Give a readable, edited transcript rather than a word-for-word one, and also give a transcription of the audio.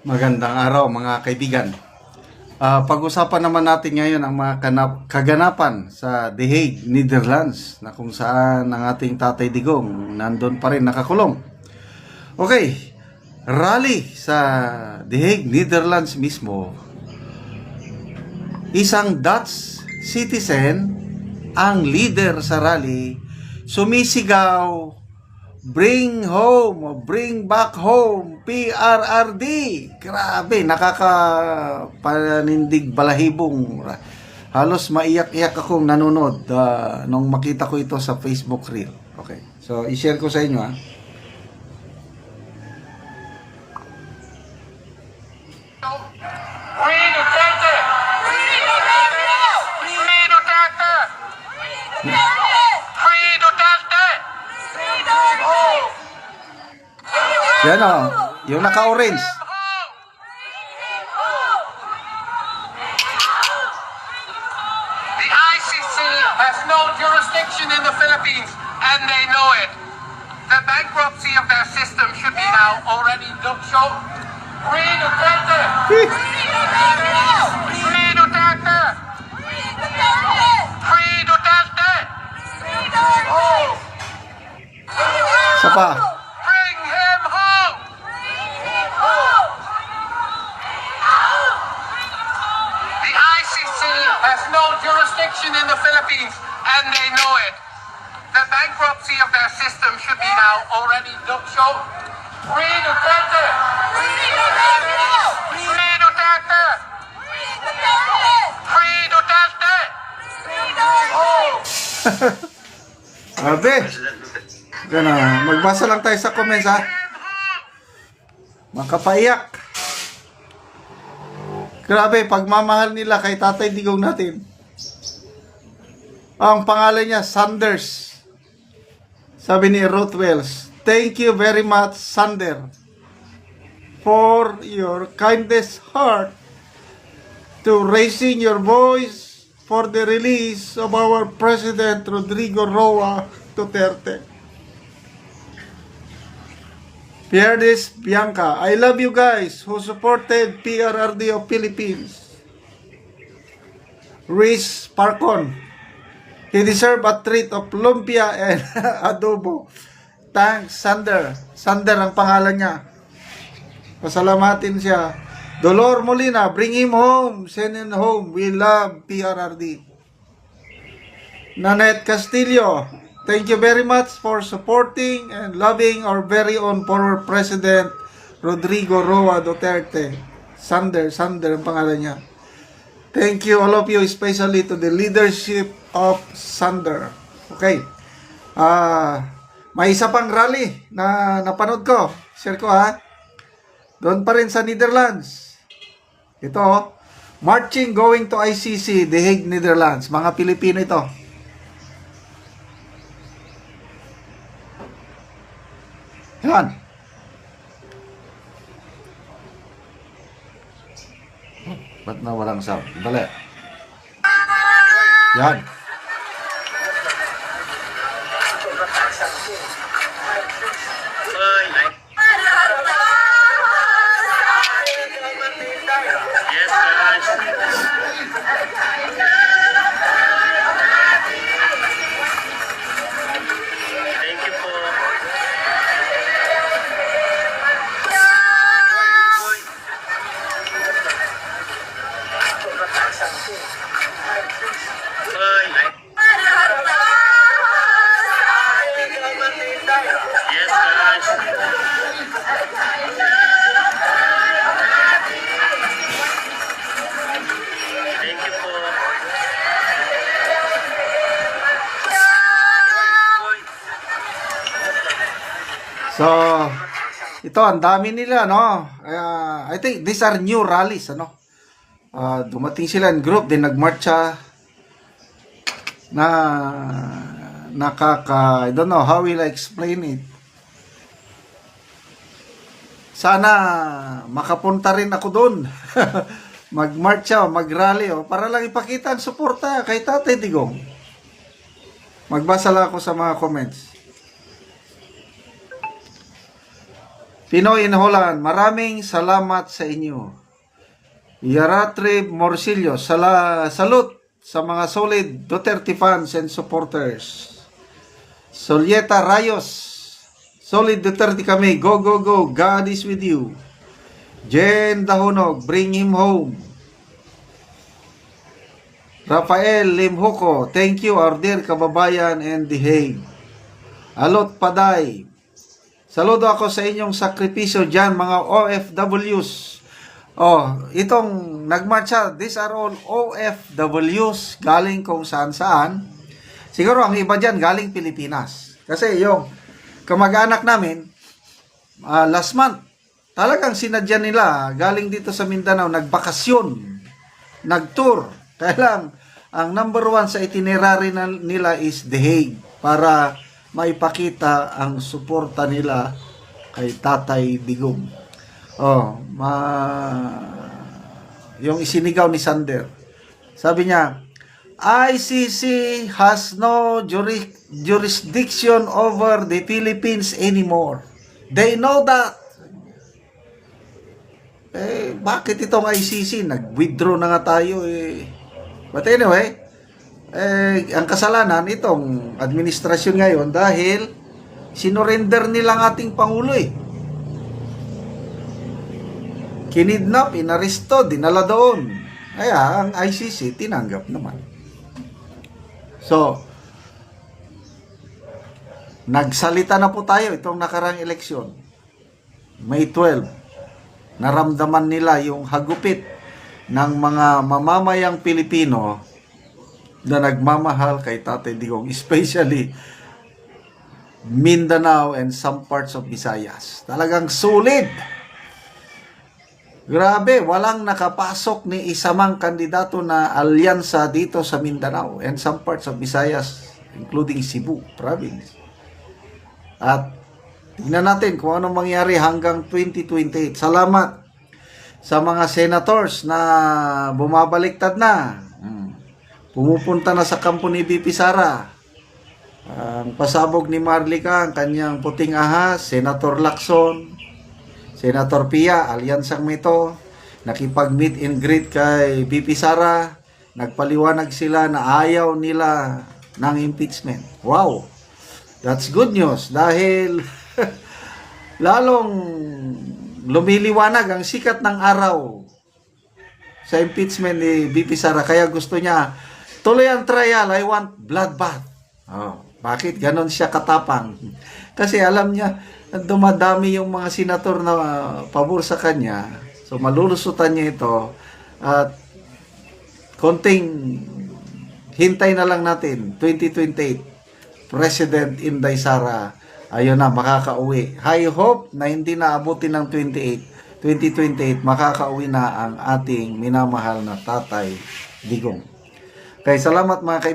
Magandang araw mga kaibigan. Pag-usapan naman natin ngayon ang mga kaganapan sa The Hague, Netherlands, na kung saan ang ating Tatay Digong nandun pa rin nakakulong. Okay, rally sa The Hague, Netherlands mismo. Isang Dutch citizen ang leader sa rally, sumisigaw, "Bring home, bring back home, PRRD." Grabe, nakakapanindig balahibong. Halos maiyak-iyak akong nanonood nung makita ko ito sa Facebook reel. Okay, so i-share ko sa inyo ha. Free Duterte! Free Duterte! Free Duterte! Free Duterte! Free Duterte! Yan o, yung naka-orange. The ICC has no jurisdiction in the Philippines, and they know it. The bankruptcy of their system should be now already shown. Free Duterte! Free Duterte! Free Duterte! Free Duterte! Free Duterte! Isa pa. Bring him home! The ICC has no jurisdiction in the Philippines, and they know it. The bankruptcy of their system should be now already shown. Free Duterte! Free Duterte! Free Duterte! Free Duterte! Free Duterte! Grabe. Yan na, magbasa lang tayo sa comments ha. Makapaiyak. Grabe, pagmamahal nila kay Tatay Digong natin. Ang pangalan niya, Sanders. Sabi ni Ruth Wells, "Thank you very much, Sander, for your kindest heart to raising your voice for the release of our President Rodrigo Roa Duterte." Pierdes Bianca, "I love you guys who supported PRRD of Philippines." Reese Parcon, "He deserve a treat of lumpia and adobo. Thanks, Sander." Sander ang pangalan niya. Pasalamatin siya. Dolor Molina, "Bring him home. Send him home. We love PRRD." Nanette Castillo, "Thank you very much for supporting and loving our very own former President Rodrigo Roa Duterte." Sander ang pangalan niya. Thank you all of you, especially to the leadership of Sander. Okay. May isa pang rally na napanood ko. Share ko ha. Doon pa rin sa Netherlands. Ito, marching going to ICC, The Hague, Netherlands. Mga Pilipino ito. Yan. Ba't na walang sound? Dali. Yan. Yes, guys. Thank you po. Yes, guys. Thank you po. So, ito, ang dami nila, no? I think these are new rallies, ano? Dumating sila in group, then nagmarcha na I don't know, how will I explain it? Sana makapunta rin ako doon. Magmarcha, magrally, para lang ipakita ang suporta kay Tatay Digong. Magbasa lang ako sa mga comments. Pinoy in Holland, maraming salamat sa inyo. Yaratri Morcillo, salute sa mga solid Duterte fans and supporters. Solieta Rayos, solid Duterte kami, go, go, go, God is with you. Jen Dahonog, bring him home. Rafael Limhuko, thank you, our dear kababayan and The Hague. Alot Paday, saludo ako sa inyong sakripisyo dyan, mga OFWs. Oh, itong nagmarcha, these are all OFWs, galing kung saan-saan. Siguro ang iba dyan, galing Pilipinas. Kasi yung kamag-anak namin, last month, talagang sinadya nila, galing dito sa Mindanao, nagbakasyon, nag-tour. Kaya lang, ang number one sa itinerary nila is The Hague para maipakita ang suporta nila kay Tatay Digong. Oh, yung isinigaw ni Sander. Sabi niya, ICC has no jurisdiction over the Philippines anymore. They know that. Bakit itong ICC? Nag-withdraw na nga tayo But anyway, ang kasalanan itong administrasyon ngayon dahil sinurrender nila ang ating Pangulo Kinidnap, inaresto, dinala doon. Kaya ang ICC tinanggap naman. So, nagsalita na po tayo itong nakarang eleksyon. May 12. Naramdaman nila yung hagupit ng mga mamamayang Pilipino na nagmamahal kay Tatay Digong, especially Mindanao and some parts of Visayas. Talagang solid. Grabe, walang nakapasok ni isamang kandidato na alyansa dito sa Mindanao and some parts of Visayas, including Cebu province. At tingnan natin kung anong mangyari hanggang 2028. Salamat sa mga senators na bumabaliktad na. Pumupunta na sa kampo ni BP Sara. Ang pasabog ni Marlica, ang kanyang puting ahas, Senator Lacson, Senator Pia, alyansang mito, nakipag-meet and greet kay BP Sara, nagpaliwanag sila na ayaw nila ng impeachment. Wow! That's good news dahil lalong lumiliwanag ang sikat ng araw sa impeachment ni BP Sara. Kaya gusto niya, tuloy ang trial, I want bloodbath. Oh, bakit ganon siya katapang? Kasi alam niya, dumadami yung mga senator na pabor sa kanya. So malulusutan niya ito. At konting hintay na lang natin, 2028, President Inday Sara, ayun na, makakauwi. I hope na hindi na abutin ng 2028, makakauwi na ang ating minamahal na Tatay Digong. Kaya salamat mga kaibigan.